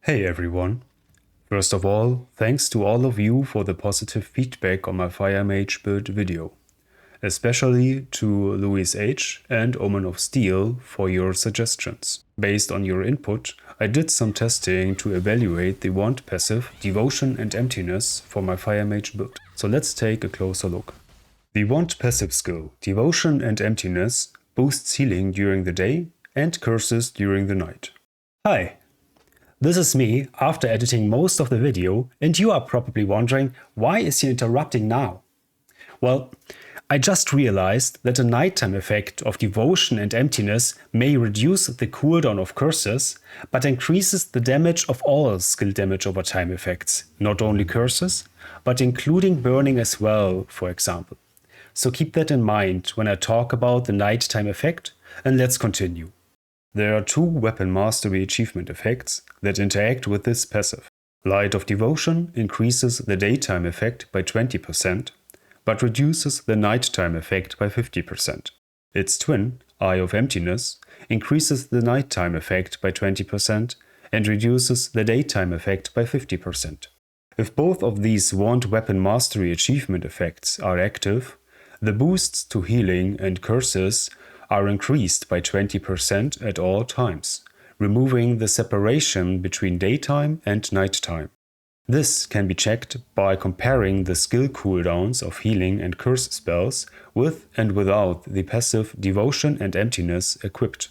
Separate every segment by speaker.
Speaker 1: Hey everyone! First of all, thanks to all of you for the positive feedback on my Fire Mage build video. Especially to Louis H. and Omen of Steel for your suggestions. Based on your input, I did some testing to evaluate the wand passive Devotion and Emptiness for my Fire Mage build. So let's take a closer look. The wand passive skill Devotion and Emptiness boosts healing during the day and curses during the night. Hi! This is me after editing most of the video, and you are probably wondering, why is he interrupting now? Well, I just realized that the nighttime effect of Devotion and Emptiness may reduce the cooldown of curses, but increases the damage of all skill damage over time effects, not only curses, but including burning as well, for example. So keep that in mind when I talk about the nighttime effect, and let's continue. There are two weapon mastery achievement effects that interact with this passive. Light of Devotion increases the daytime effect by 20%, but reduces the nighttime effect by 50%. Its twin, Eye of Emptiness, increases the nighttime effect by 20% and reduces the daytime effect by 50%. If both of these wand weapon mastery achievement effects are active, the boosts to healing and curses are increased by 20% at all times, removing the separation between daytime and nighttime. This can be checked by comparing the skill cooldowns of healing and curse spells with and without the passive Devotion and Emptiness equipped.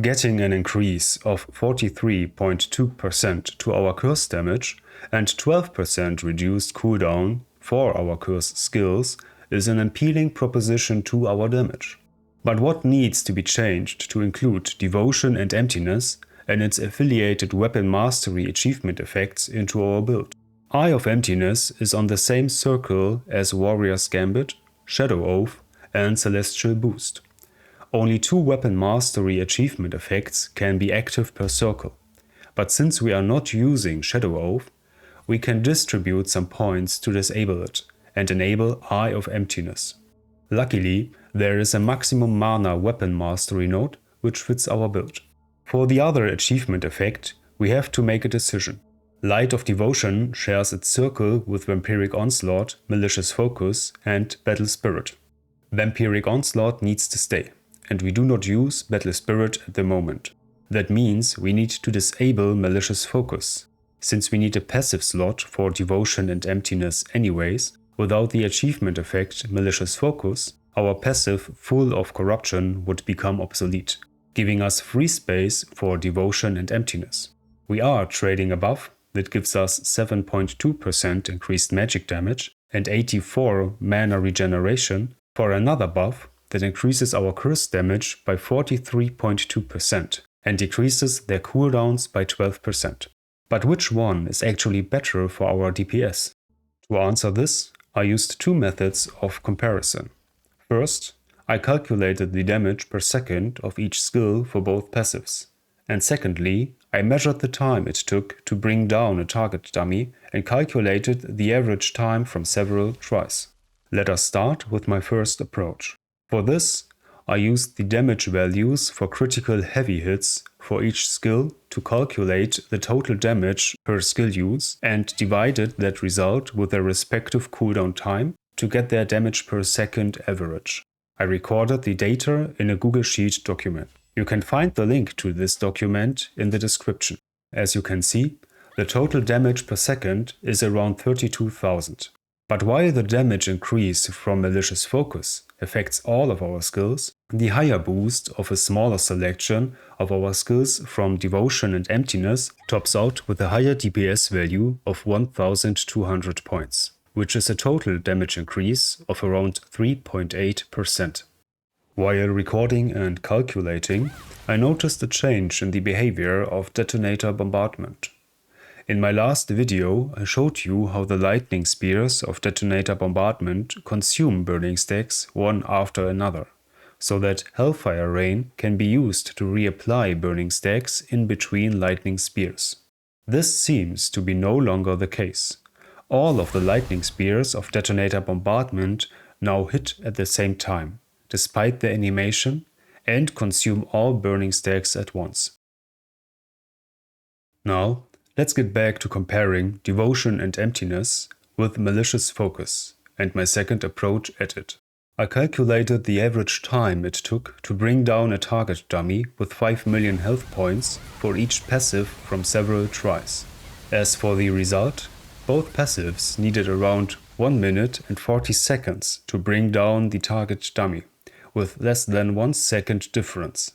Speaker 1: Getting an increase of 43.2% to our curse damage and 12% reduced cooldown for our curse skills is an appealing proposition to our damage. But what needs to be changed to include Devotion and Emptiness and its affiliated weapon mastery achievement effects into our build? Eye of Emptiness is on the same circle as Warrior's Gambit, Shadow Oath and Celestial Boost. Only two weapon mastery achievement effects can be active per circle, but since we are not using Shadow Oath, we can distribute some points to disable it and enable Eye of Emptiness. Luckily, there is a maximum mana weapon mastery node which fits our build. For the other achievement effect, we have to make a decision. Light of Devotion shares its circle with Vampiric Onslaught, Malicious Focus and Battle Spirit. Vampiric Onslaught needs to stay, and we do not use Battle Spirit at the moment. That means we need to disable Malicious Focus. Since we need a passive slot for Devotion and Emptiness anyways, without the achievement effect Malicious Focus, our passive Full of Corruption would become obsolete, giving us free space for Devotion and Emptiness. We are trading a buff that gives us 7.2% increased magic damage and 84 mana regeneration for another buff that increases our curse damage by 43.2% and decreases their cooldowns by 12%. But which one is actually better for our DPS? To answer this, I used two methods of comparison. First, I calculated the damage per second of each skill for both passives. And secondly, I measured the time it took to bring down a target dummy and calculated the average time from several tries. Let us start with my first approach. For this, I used the damage values for critical heavy hits for each skill to calculate the total damage per skill use and divided that result with their respective cooldown time to get their damage per second average. I recorded the data in a Google Sheet document. You can find the link to this document in the description. As you can see, the total damage per second is around 32,000. But while the damage increase from Malicious Focus affects all of our skills, the higher boost of a smaller selection of our skills from Devotion and Emptiness tops out with a higher DPS value of 1,200 points, which is a total damage increase of around 3.8%. While recording and calculating, I noticed a change in the behavior of Detonator Bombardment. In my last video, I showed you how the lightning spears of Detonator Bombardment consume burning stacks one after another, so that Hellfire Rain can be used to reapply burning stacks in between lightning spears. This seems to be no longer the case. All of the lightning spears of Detonator Bombardment now hit at the same time, despite their animation, and consume all burning stacks at once. Now, Let's get back to comparing Devotion and Emptiness with Malicious Focus and my second approach at it. I calculated the average time it took to bring down a target dummy with 5 million health points for each passive from several tries. As for the result, both passives needed around 1 minute and 40 seconds to bring down the target dummy, with less than 1 second difference.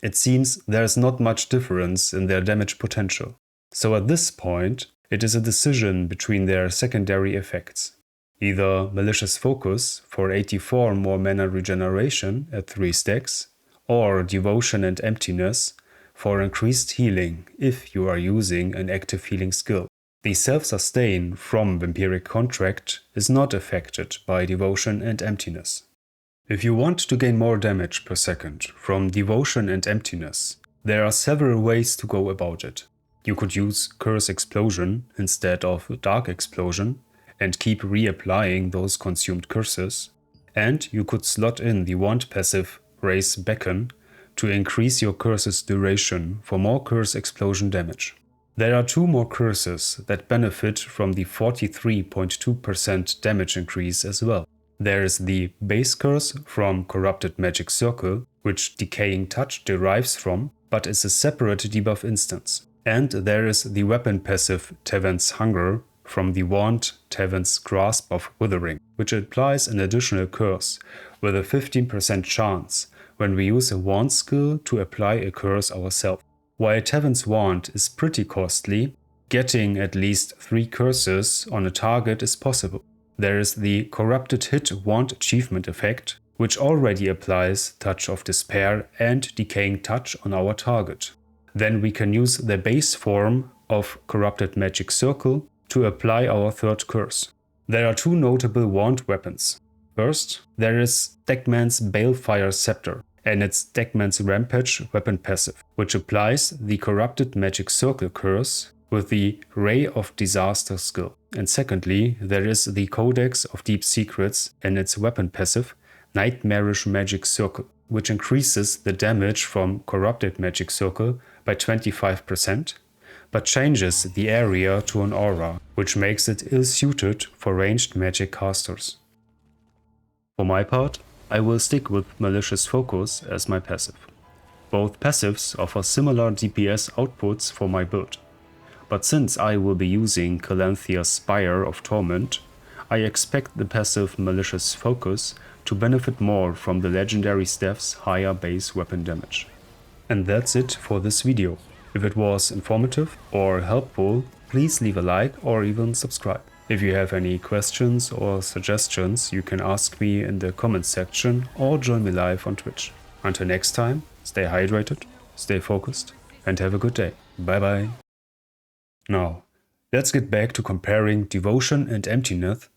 Speaker 1: It seems there is not much difference in their damage potential. So at this point, it is a decision between their secondary effects. Either Malicious Focus for 84 more mana regeneration at 3 stacks, or Devotion and Emptiness for increased healing if you are using an active healing skill. The self-sustain from Vampiric Contract is not affected by Devotion and Emptiness. If you want to gain more damage per second from Devotion and Emptiness, there are several ways to go about it. You could use Curse Explosion instead of Dark Explosion and keep reapplying those consumed curses, and you could slot in the wand passive Raise Beacon to increase your curse's duration for more Curse Explosion damage. There are 2 more curses that benefit from the 43.2% damage increase as well. There is the Base Curse from Corrupted Magic Circle, which Decaying Touch derives from, but is a separate debuff instance. And there is the weapon passive Tavern's Hunger from the wand Tavern's Grasp of Withering, which applies an additional curse with a 15% chance when we use a wand skill to apply a curse ourselves. While Tavern's Wand is pretty costly, getting at least 3 curses on a target is possible. There is the Corrupted Hit Wand achievement effect, which already applies Touch of Despair and Decaying Touch on our target. Then we can use the base form of Corrupted Magic Circle to apply our third curse. There are 2 notable wand weapons. First, there is Deckman's Balefire Scepter and its Deckman's Rampage weapon passive, which applies the Corrupted Magic Circle curse with the Ray of Disaster skill. And secondly, there is the Codex of Deep Secrets and its weapon passive Nightmarish Magic Circle, which increases the damage from Corrupted Magic Circle by 25%, but changes the area to an aura, which makes it ill-suited for ranged magic casters. For my part, I will stick with Malicious Focus as my passive. Both passives offer similar DPS outputs for my build, but since I will be using Calanthia's Spire of Torment, I expect the passive Malicious Focus to benefit more from the legendary staff's higher base weapon damage. And that's it for this video. If it was informative or helpful, please leave a like or even subscribe. If you have any questions or suggestions, you can ask me in the comments section or join me live on Twitch. Until next time, stay hydrated, stay focused, and have a good day. Bye bye. Now, let's get back to comparing Devotion and Emptiness.